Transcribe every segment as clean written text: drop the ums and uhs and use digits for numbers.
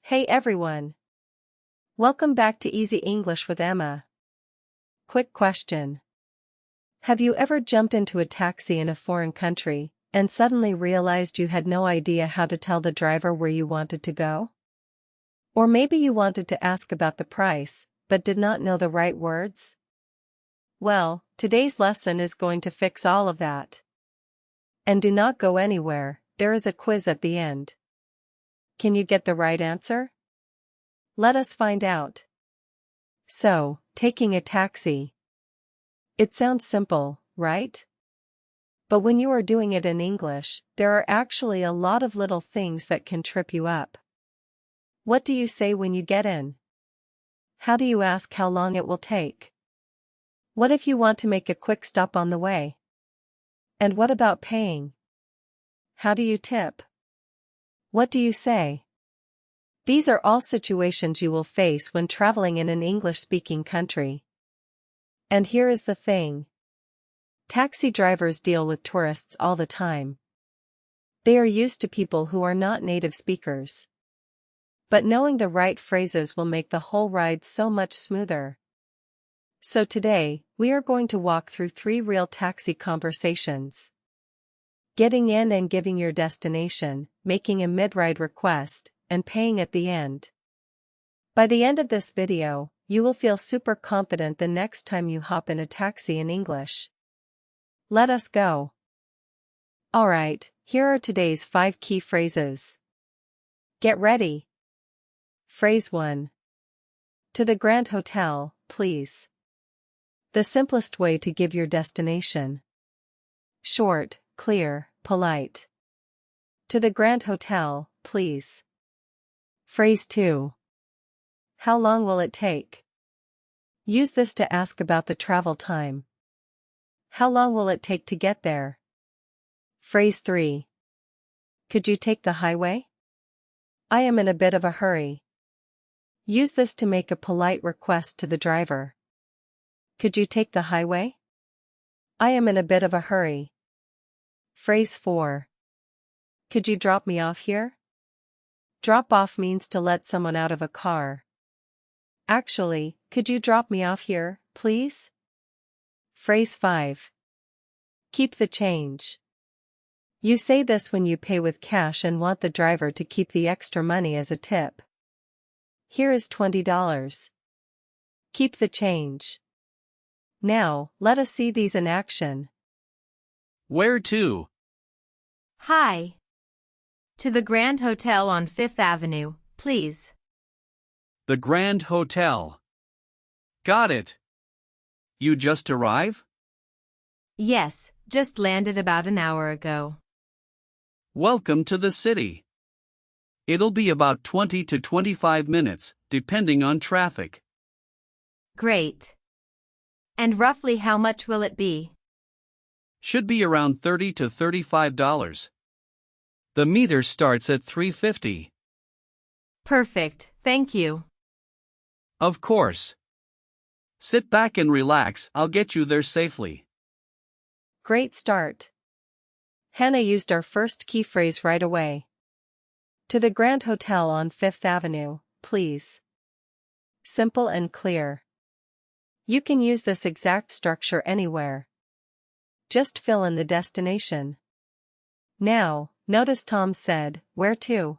Hey everyone! Welcome back to Easy English with Emma. Quick question. Have you ever jumped into a taxi in a foreign country and suddenly realized you had no idea how to tell the driver where you wanted to go? Or maybe you wanted to ask about the price, but did not know the right words? Well, today's lesson is going to fix all of that. And do not go anywhere, there is a quiz at the end. Can you get the right answer? Let us find out. So, taking a taxi. It sounds simple, right? But when you are doing it in English, there are actually a lot of little things that can trip you up. What do you say when you get in? How do you ask how long it will take? What if you want to make a quick stop on the way? And what about paying? How do you tip? What do you say? These are all situations you will face when traveling in an English-speaking country. And here is the thing. Taxi drivers deal with tourists all the time. They are used to people who are not native speakers. But knowing the right phrases will make the whole ride so much smoother. So today, we are going to walk through 3 real taxi conversations. Getting in and giving your destination, making a mid-ride request, and paying at the end. By the end of this video, you will feel super confident the next time you hop in a taxi in English. Let us go. Alright, here are today's 5 key phrases. Get ready. Phrase 1. To the Grand Hotel, please. The simplest way to give your destination. Short, clear, polite. To the Grand Hotel, please. Phrase 2. How long will it take? Use this to ask about the travel time. How long will it take to get there? Phrase 3. Could you take the highway? I am in a bit of a hurry. Use this to make a polite request to the driver. Could you take the highway? I am in a bit of a hurry. Phrase 4. Could you drop me off here? Drop off means to let someone out of a car. Actually, could you drop me off here, please? Phrase 5. Keep the change. You say this when you pay with cash and want the driver to keep the extra money as a tip. Here is $20. Keep the change. Now, let us see these in action. Where to? Hi. To the Grand Hotel on 5th Avenue, please. The Grand Hotel. Got it. You just arrive? Yes, just landed about an hour ago. Welcome to the city. It'll be about 20 to 25 minutes, depending on traffic. Great. And roughly how much will it be? Should be around $30 to $35. The meter starts at $3.50. Perfect, thank you. Of course. Sit back and relax, I'll get you there safely. Great start. Hannah used our first key phrase right away. To the Grand Hotel on 5th Avenue, please. Simple and clear. You can use this exact structure anywhere. Just fill in the destination. Now, notice Tom said, where to?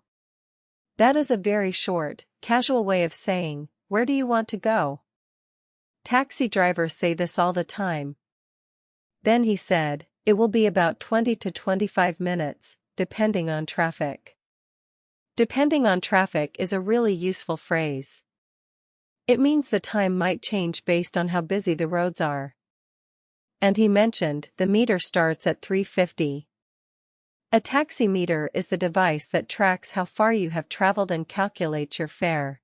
That is a very short, casual way of saying, where do you want to go? Taxi drivers say this all the time. Then he said, it will be about 20 to 25 minutes, depending on traffic. Depending on traffic is a really useful phrase. It means the time might change based on how busy the roads are. And he mentioned the meter starts at $3.50. A taxi meter is the device that tracks how far you have traveled and calculates your fare.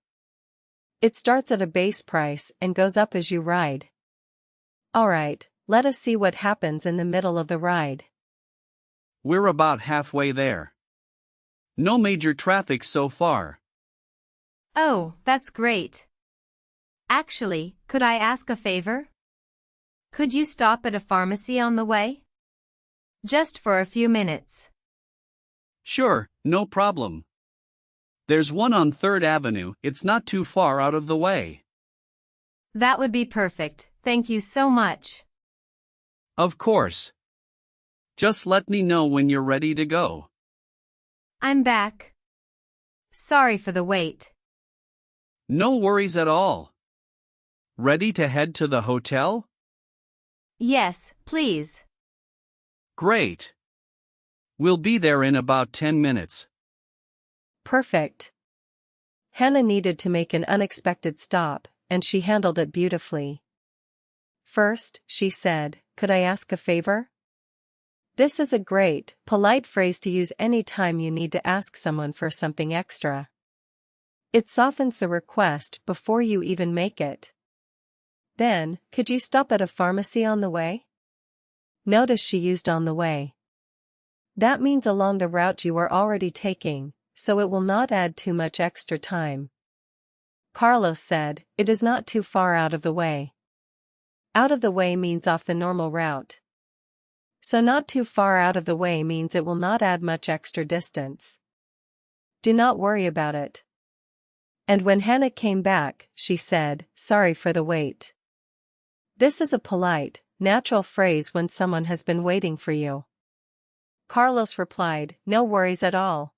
It starts at a base price and goes up as you ride. Alright, let us see what happens in the middle of the ride. We're about halfway there. No major traffic so far. Oh, that's great. Actually, could I ask a favor? Could you stop at a pharmacy on the way? Just for a few minutes. Sure, no problem. There's one on 3rd Avenue, it's not too far out of the way. That would be perfect, thank you so much. Of course. Just let me know when you're ready to go. I'm back. Sorry for the wait. No worries at all. Ready to head to the hotel? Yes, please. Great. We'll be there in about 10 minutes. Perfect. Hannah needed to make an unexpected stop, and she handled it beautifully. First, she said, "Could I ask a favor?" This is a great, polite phrase to use any time you need to ask someone for something extra. It softens the request before you even make it. Then, "Could you stop at a pharmacy on the way?" Notice she used "on the way." That means along the route you are already taking, so it will not add too much extra time. Carlos said, "It is not too far out of the way." Out of the way means off the normal route. So not too far out of the way means it will not add much extra distance. Do not worry about it. And when Hannah came back, she said, "Sorry for the wait." This is a polite, natural phrase when someone has been waiting for you. Carlos replied, "No worries at all."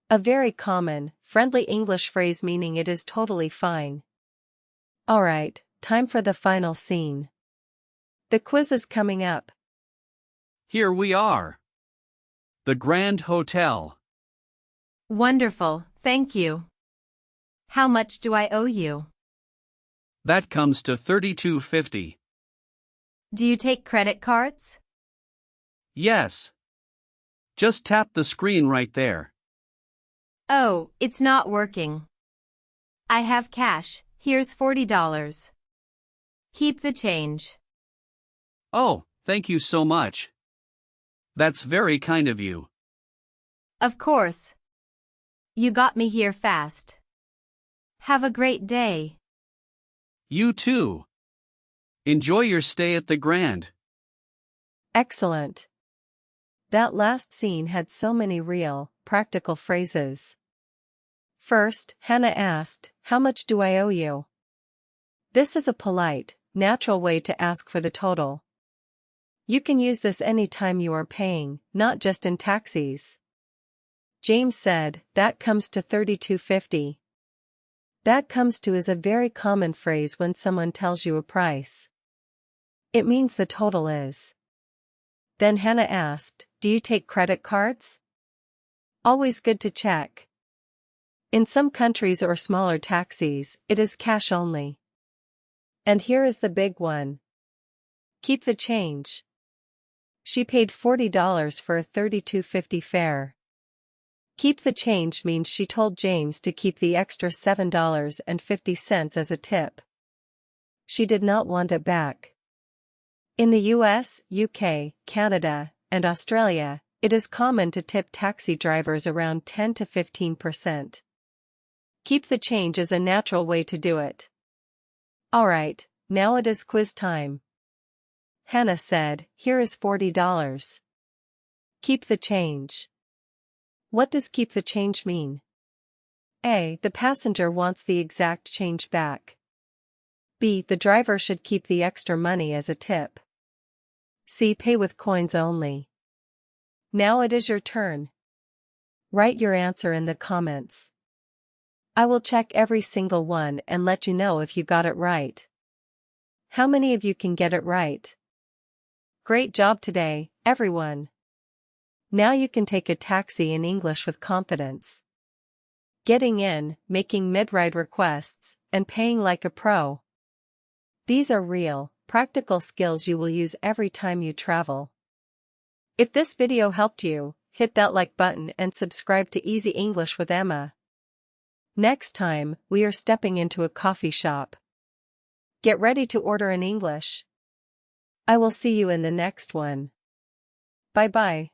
A very common, friendly English phrase meaning it is totally fine. Alright, time for the final scene. The quiz is coming up. Here we are. The Grand Hotel. Wonderful, thank you. How much do I owe you? That comes to $32.50. Do you take credit cards? Yes. Just tap the screen right there. Oh, it's not working. I have cash, here's $40. Keep the change. Oh, thank you so much. That's very kind of you. Of course. You got me here fast. Have a great day. You too. Enjoy your stay at the Grand. Excellent. That last scene had so many real, practical phrases. First, Hannah asked, "How much do I owe you?" This is a polite, natural way to ask for the total. You can use this any time you are paying, not just in taxis. James said, "That comes to $32.50. That comes to is a very common phrase when someone tells you a price. It means the total is. Then Hannah asked, "Do you take credit cards?" Always good to check. In some countries or smaller taxis, it is cash only. And here is the big one. Keep the change. She paid $40 for a $32.50 fare. Keep the change means she told James to keep the extra $7.50 as a tip. She did not want it back. In the US, UK, Canada, and Australia, it is common to tip taxi drivers around 10 to 15%. Keep the change is a natural way to do it. Alright, now it is quiz time. Hannah said, "Here is $40. Keep the change." What does keep the change mean? A. The passenger wants the exact change back. B. The driver should keep the extra money as a tip. C. Pay with coins only. Now it is your turn. Write your answer in the comments. I will check every single one and let you know if you got it right. How many of you can get it right? Great job today, everyone. Now you can take a taxi in English with confidence. Getting in, making mid-ride requests, and paying like a pro. These are real, practical skills you will use every time you travel. If this video helped you, hit that like button and subscribe to Easy English with Emma. Next time, we are stepping into a coffee shop. Get ready to order in English. I will see you in the next one. Bye-bye.